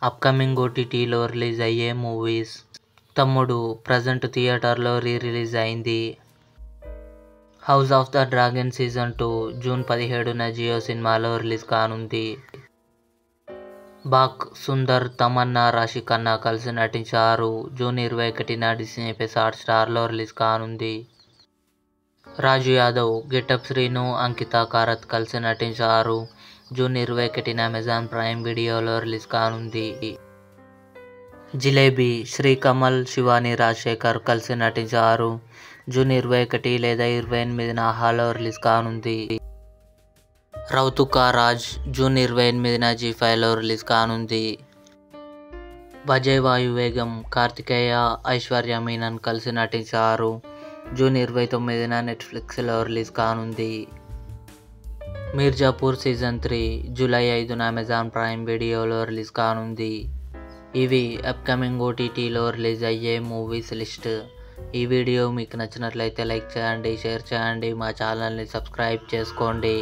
Upcoming ఓటీటీలో release అయ్యే movies. తమ్ముడు ప్రజెంట్ థియేటర్లో రిలీజ్ అయింది. House of the dragon season 2 June 17న జియో సినిమాలో రిలీజ్ కానుంది. బాక్, సుందర్, తమన్నా, రాశి ఖన్నా కలిసి నటించారు. జూన్ 21న డిస్నీ హాట్ స్టార్లో రిలీజ్ కానుంది. రాజు యాదవ్, గెటప్ శ్రీను, అంకిత కారత్ కలిసి నటించారు. జూన్ 21న అమెజాన్ ప్రైమ్ వీడియోలో రిలీజ్ కానుంది. జిలేబీ, శ్రీకమల్, శివాని రాజశేఖర్ కలిసి నటించారు. జూన్ 21 లేదా 28న ఆహాలో రిలీజ్ కానుంది. రౌతు కా రాజ్ జూన్ 28న జీ5లో రిలీజ్ కానుంది. బజే వాయువేగం, కార్తికేయ, ఐశ్వర్య మీనన్ కలిసి నటించారు. జూన్ 29న నెట్ఫ్లిక్స్లో రిలీజ్ కానుంది. మీర్జాపూర్ సీజన్ 3 జూలై 5న అమెజాన్ ప్రైమ్ వీడియోలో రిలీజ్ కానుంది. ఇవి అప్కమింగ్ ఓటీటీలో రిలీజ్ అయ్యే మూవీస్ లిస్ట్. ఈ వీడియో మీకు నచ్చినట్లయితే లైక్ చేయండి, షేర్ చేయండి, మా ఛానల్ని సబ్స్క్రైబ్ చేసుకోండి.